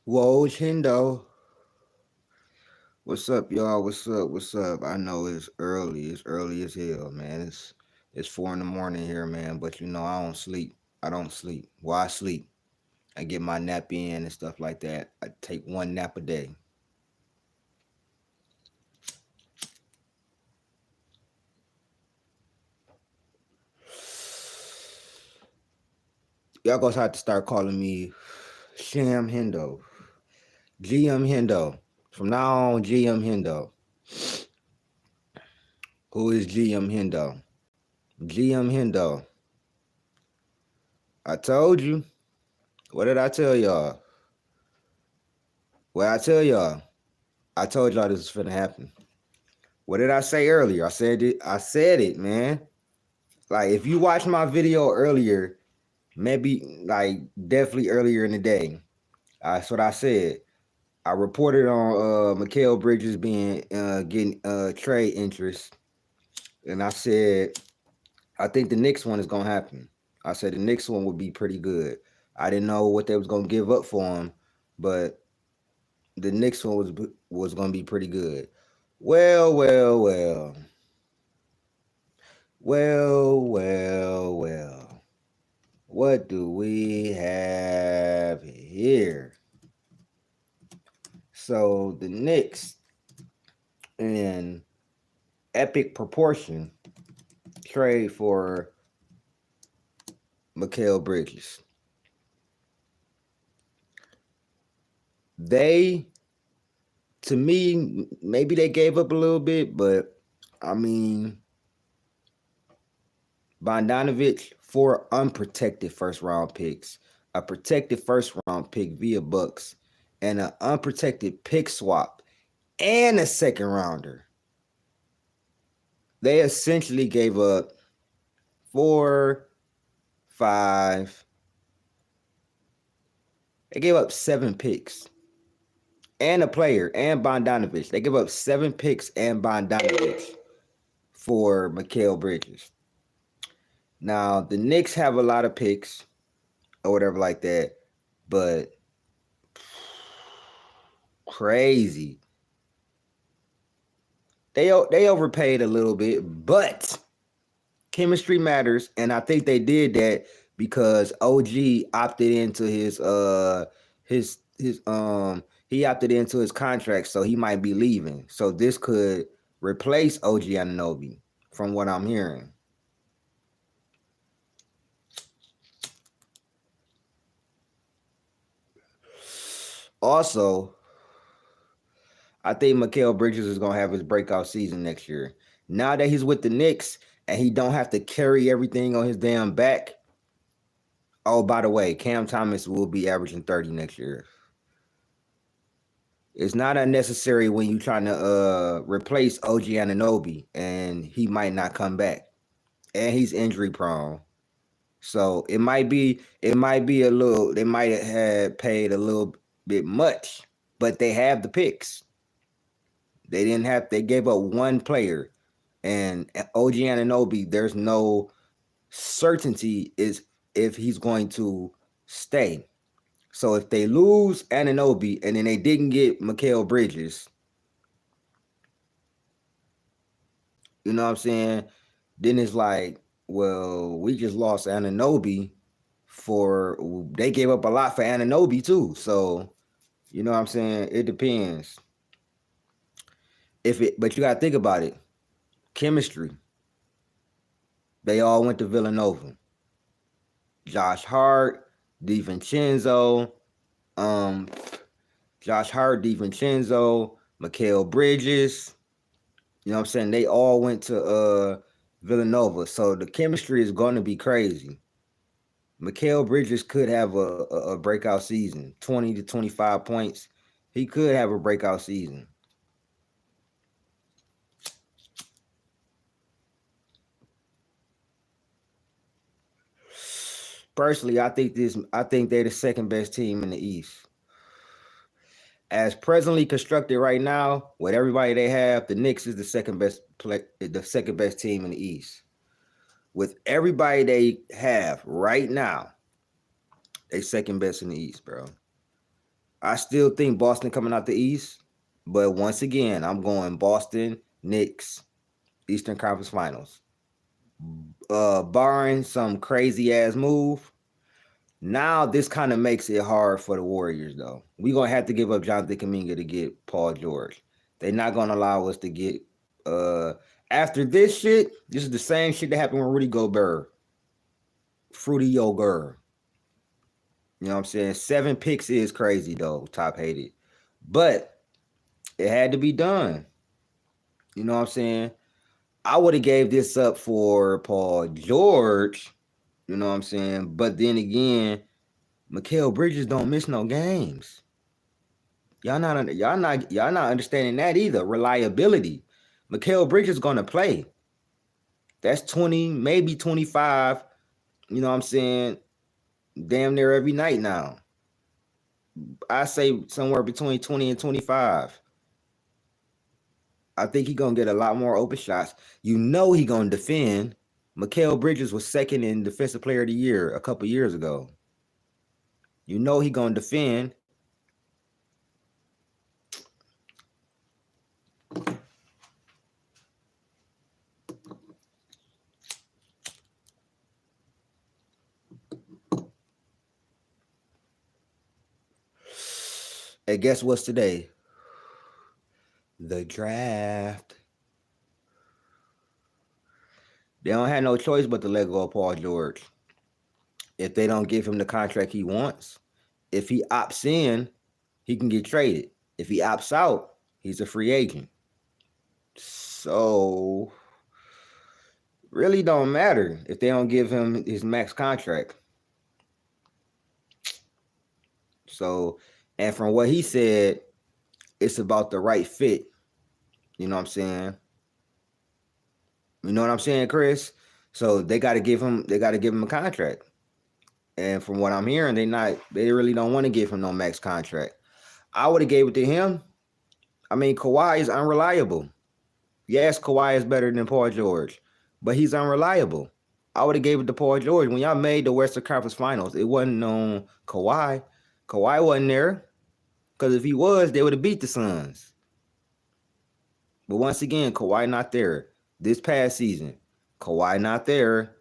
Whoa, Chindo. What's up, y'all? What's up? What's up? I know it's early. It's early as hell, man. It's 4 in the morning here, man. But I don't sleep. I don't sleep. Why sleep? I get my nap in and stuff like that. I take one nap a day. Y'all gonna have to start calling me Sham Hendo. GM Hendo. From now on, GM Hendo. Who is GM Hendo? GM Hendo. I told you. What did I tell y'all? What I tell y'all? I told y'all this was finna happen. What did I say earlier? I said it. I said it, man. Like if you watch my video earlier, maybe like definitely earlier in the day, that's what I said. I reported on Mikal Bridges being getting trade interest, and I said I think the Knicks one is gonna happen. I said the Knicks one would be pretty good. I didn't know what they was gonna give up for him, but the Knicks one was gonna be pretty good. Well, well, well. Well, well, well. What do we have here? So the Knicks, in epic proportion, trade for Mikal Bridges. They, to me, maybe they gave up a little bit, but I mean, Bogdanovich, 4 unprotected first round picks, a protected first round pick via Bucks, and an unprotected pick swap and a second rounder. They essentially gave up 4, 5. They gave up 7 picks and a player and Bogdanovich. They gave up 7 picks and Bogdanovich for Mikal Bridges. Now the Knicks have a lot of picks or whatever like that, but crazy. They overpaid a little bit, but chemistry matters, and I think they did that because OG opted into his he opted into his contract, so he might be leaving. So this could replace OG Anunoby, from what I'm hearing. Also, I think Mikal Bridges is gonna have his breakout season next year. Now that he's with the Knicks and he don't have to carry everything on his damn back. Oh, by the way, Cam Thomas will be averaging 30 next year. It's not unnecessary when you're trying to replace OG Anunoby and he might not come back. And he's injury prone. So it might be a little, they might have paid a little bit much, but they have the picks. They gave up one player, and OG Anunoby, there's no certainty is if he's going to stay. So if they lose Anunoby and then they didn't get Mikal Bridges, you know what I'm saying? Then it's like, well, we just lost Anunoby for they gave up a lot for Anunoby too. So, you know what I'm saying? It depends. But you gotta think about it. Chemistry. They all went to Villanova. Josh Hart, DiVincenzo, um, Josh Hart, DiVincenzo, Mikal Bridges. You know what I'm saying? They all went to Villanova. So the chemistry is going to be crazy. Mikal Bridges could have a breakout season, 20 to 25 points. He could have a breakout season. Personally, I think they're the second best team in the East. As presently constructed right now, with everybody they have, the Knicks is the second best team in the East. With everybody they have right now, they second best in the East, bro. I still think Boston coming out the East, but once again, I'm going Boston, Knicks, Eastern Conference Finals. Barring some crazy ass move, now this kind of makes it hard for the Warriors though. We're gonna have to give up Jonathan Kuminga to get Paul George. They're not gonna allow us to get after this shit. This is the same shit that happened with Rudy Gobert. Fruity yogurt. You know what I'm saying? 7 picks is crazy though. Top hated. But it had to be done. You know what I'm saying? I would have gave this up for Paul George. You know what I'm saying? But then again, Mikal Bridges don't miss no games. Y'all not understanding that either. Reliability. Mikal Bridges gonna play. That's 20, maybe 25. You know what I'm saying? Damn near every night now. I say somewhere between 20 and 25. I think he's gonna get a lot more open shots. You know he gonna defend. Mikal Bridges was second in Defensive Player of the Year a couple years ago. You know he gonna defend. And guess what's today? The draft. They don't have no choice but to let go of Paul George. If they don't give him the contract he wants, if he opts in, he can get traded. If he opts out, he's a free agent. So, really don't matter if they don't give him his max contract. So, and from what he said, it's about the right fit. You know what I'm saying? You know what I'm saying, Chris? So they got to give him a contract. And from what I'm hearing, they really don't want to give him no max contract. I would have gave it to him. I mean, Kawhi is unreliable. Yes, Kawhi is better than Paul George, but he's unreliable. I would have gave it to Paul George. When y'all made the Western Conference Finals, it wasn't on Kawhi. Kawhi wasn't there. Because if he was, they would have beat the Suns. But once again, Kawhi not there. This past season, Kawhi not there.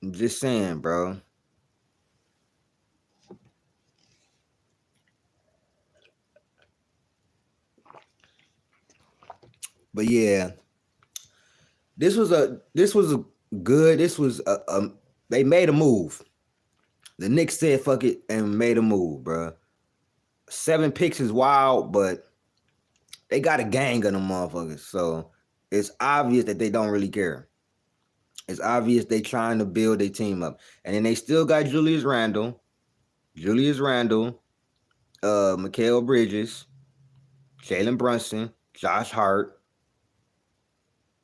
I'm just saying, bro. But yeah, this was a they made a move. The Knicks said fuck it and made a move, bro. 7 picks is wild, but they got a gang of them motherfuckers. So it's obvious that they don't really care. It's obvious they trying to build their team up. And then they still got Julius Randle, Mikal Bridges, Jalen Brunson, Josh Hart.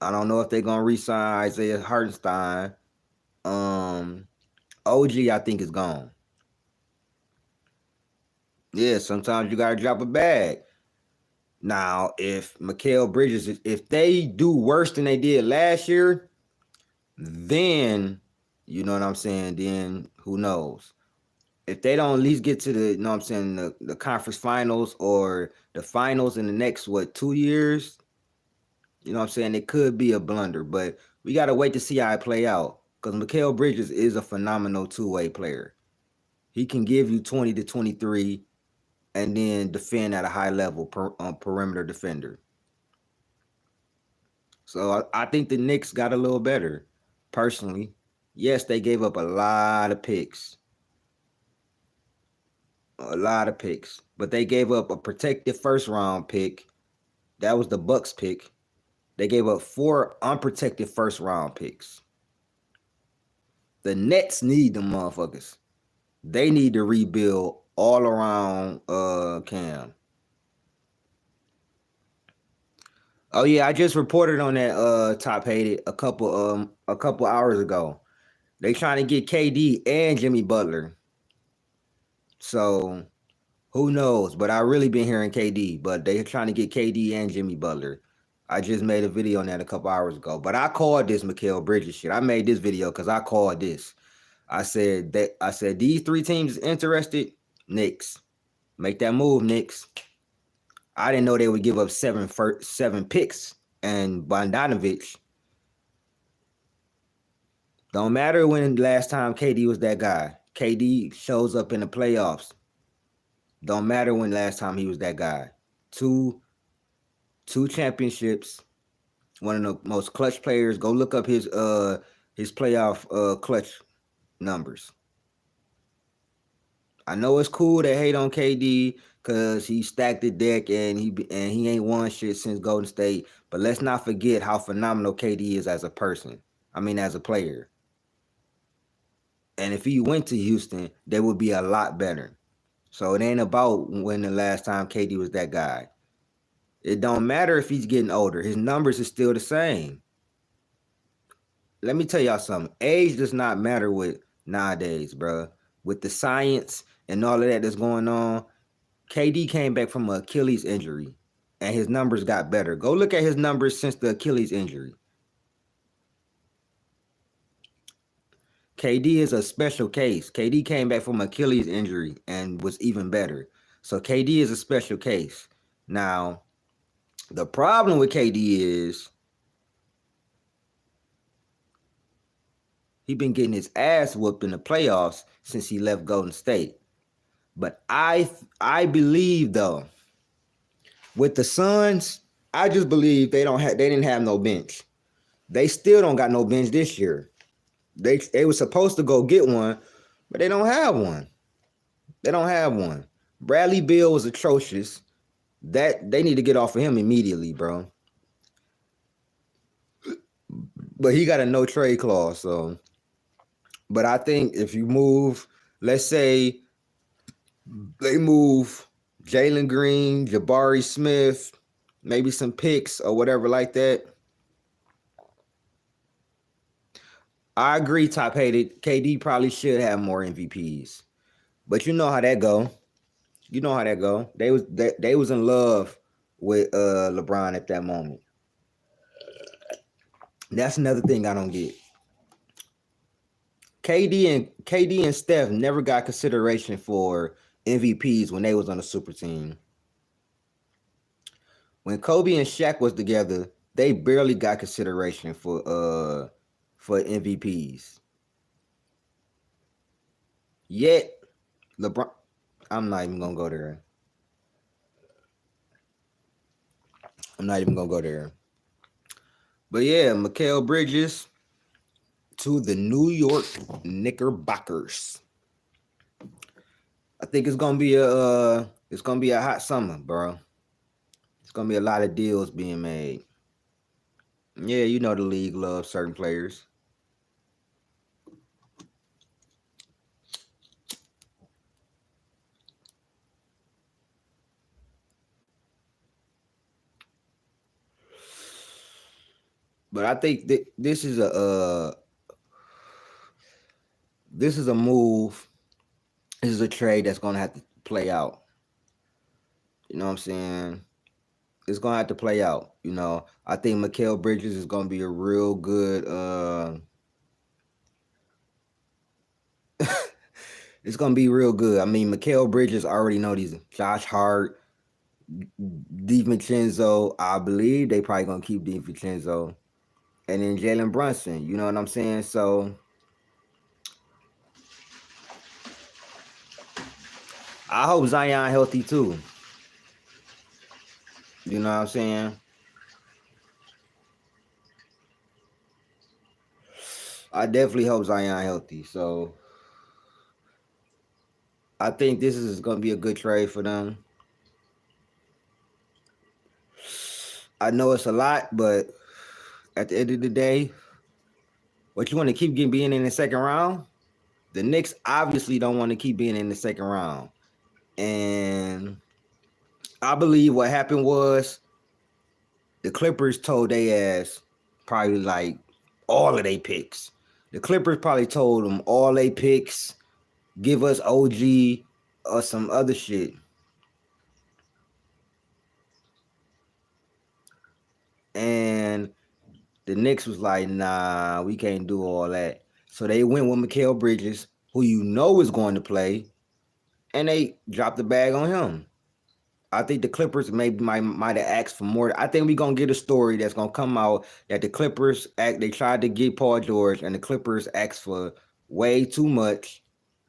I don't know if they're gonna re-sign Isaiah Hartenstein. OG, I think, is gone. Yeah, sometimes you gotta drop a bag. Now, if Mikal Bridges, if they do worse than they did last year, then you know what I'm saying. Then who knows? If they don't at least get to the, you know what I'm saying, the conference finals or the finals in the next 2 years, you know what I'm saying, it could be a blunder. But we gotta wait to see how it play out. Because Mikal Bridges is a phenomenal two-way player. He can give you 20 to 23 and then defend at a high level perimeter defender. So I think the Knicks got a little better, personally. Yes, they gave up a lot of picks. But they gave up a protected first-round pick. That was the Bucks pick. They gave up 4 unprotected first-round picks. The Nets need them motherfuckers. They need to rebuild all around Cam. Oh yeah, I just reported on that top hated a couple hours ago. They trying to get KD and Jimmy Butler. So who knows? But I really been hearing KD, but they trying to get KD and Jimmy Butler. I just made a video on that a couple hours ago. But I called this Mikal Bridges shit. I made this video because I called this. I said these three teams is interested. Knicks. Make that move, Knicks. I didn't know they would give up seven picks and Bogdanovich. Don't matter when the last time KD was that guy. KD shows up in the playoffs. Don't matter when last time he was that guy. Two championships. One of the most clutch players. Go look up his playoff clutch numbers. I know it's cool to hate on KD because he stacked the deck and he ain't won shit since Golden State. But let's not forget how phenomenal KD is as a person. I mean, as a player. And if he went to Houston, they would be a lot better. So it ain't about when the last time KD was that guy. It don't matter if he's getting older. His numbers is still the same. Let me tell y'all something. Age does not matter with nowadays, bro. With the science and all of that that's going on, KD came back from an Achilles injury, and his numbers got better. Go look at his numbers since the Achilles injury. KD is a special case. KD came back from Achilles injury and was even better. So KD is a special case. Now, the problem with KD is he been getting his ass whooped in the playoffs since he left Golden State. But I believe though, with the Suns, I just believe they didn't have no bench. They still don't got no bench this year. They were supposed to go get one, but they don't have one. They don't have one. Bradley Beal was atrocious. That they need to get off of him immediately, bro. But he got a no trade clause, so. But I think if you move, let's say they move Jalen Green, Jabari Smith, maybe some picks or whatever like that. I agree, top hated. KD probably should have more MVPs. But you know how that go. You know how that go. They was in love with LeBron at that moment. That's another thing I don't get. KD and Steph never got consideration for MVPs when they was on the super team. When Kobe and Shaq was together, they barely got consideration for MVPs. Yet LeBron, I'm not even gonna go there. I'm not even gonna go there. But yeah, Mikal Bridges to the New York Knickerbockers. I think it's gonna be a hot summer, bro. It's gonna be a lot of deals being made. Yeah, you know the league loves certain players. But I think this is a move. This is a trade that's gonna have to play out. You know what I'm saying? It's gonna have to play out. You know, I think Mikal Bridges is gonna be a real good. It's gonna be real good. I mean, Mikal Bridges already know these. Josh Hart, DiVincenzo. I believe they probably gonna keep DiVincenzo, and then Jalen Brunson. You know what I'm saying? So I hope Zion healthy too. You know what I'm saying? I definitely hope Zion healthy. So I think this is going to be a good trade for them. I know it's a lot, but at the end of the day, what you want to keep being in the second round? The Knicks obviously don't want to keep being in the second round. And I believe what happened was the Clippers told they ass probably like all of their picks. The Clippers probably told them all their picks, give us OG or some other shit. And the Knicks was like, nah, we can't do all that. So they went with Mikal Bridges, who you know is going to play, and they dropped the bag on him. I think the Clippers maybe might have asked for more. I think we're gonna get a story that's gonna come out that the Clippers they tried to get Paul George, and the Clippers asked for way too much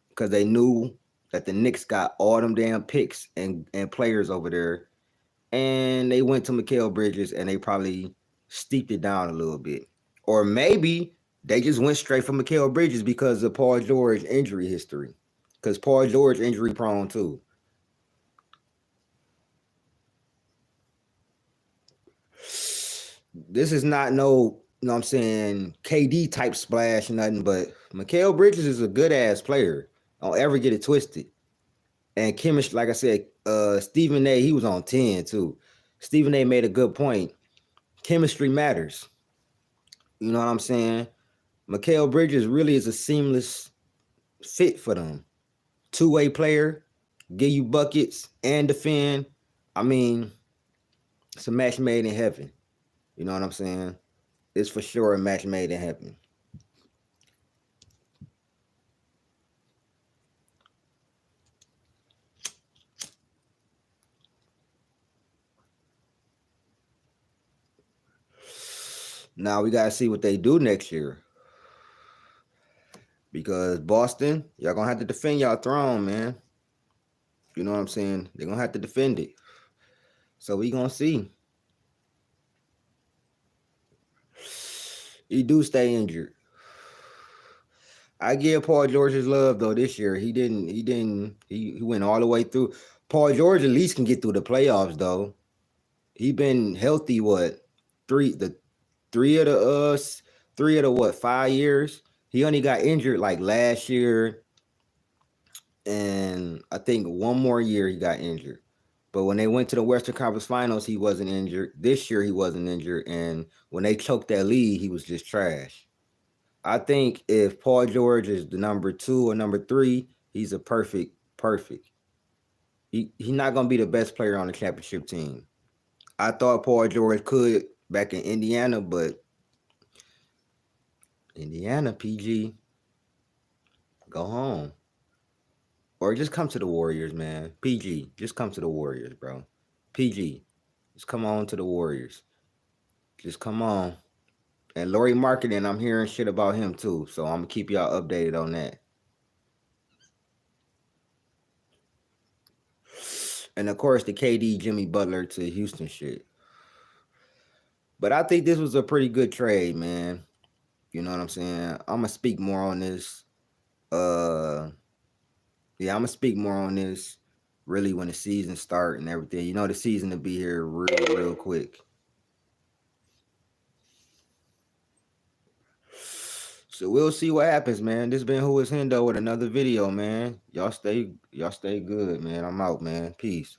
because they knew that the Knicks got all them damn picks and players over there, and they went to Mikal Bridges and they probably steeped it down a little bit, or maybe they just went straight for Mikal Bridges because of Paul George injury history, because Paul George injury prone too. This is not no, you know what I'm saying, KD type splash, nothing, but Mikal Bridges is a good ass player. Don't ever get it twisted. And chemistry, like I said, Stephen A, he was on 10 too. Stephen A made a good point. Chemistry matters. You know what I'm saying? Mikal Bridges really is a seamless fit for them. Two-way player, give you buckets and defend. I mean, it's a match made in heaven. You know what I'm saying? It's for sure a match made in heaven. Now we gotta see what they do next year. Because Boston, y'all gonna have to defend y'all throne, man. You know what I'm saying? They're gonna have to defend it. So we gonna see. He do stay injured. I give Paul George his love though this year. He went all the way through. Paul George at least can get through the playoffs though. He been healthy what? Three the three of the 5 years. He only got injured like last year, and I think one more year he got injured. But when they went to the Western Conference Finals, he wasn't injured. This year he wasn't injured, and when they choked that lead, he was just trash. I think if Paul George is the number 2 or number 3, he's a perfect. He's not gonna be the best player on the championship team. I thought Paul George could back in Indiana, but Indiana PG, go home. Or just come to the Warriors, man. PG, just come to the Warriors, bro. PG, just come on to the Warriors. Just come on. And Laurie Marketing, I'm hearing shit about him too. So I'm gonna keep y'all updated on that. And of course the KD Jimmy Butler to Houston shit. But I think this was a pretty good trade, man. You know what I'm saying? I'm gonna speak more on this. Yeah, I'm gonna speak more on this really when the season start and everything. You know the season to be here real quick. So we'll see what happens, man. This been Who Is Hendo with another video, man. Y'all stay good, man. I'm out, man. Peace.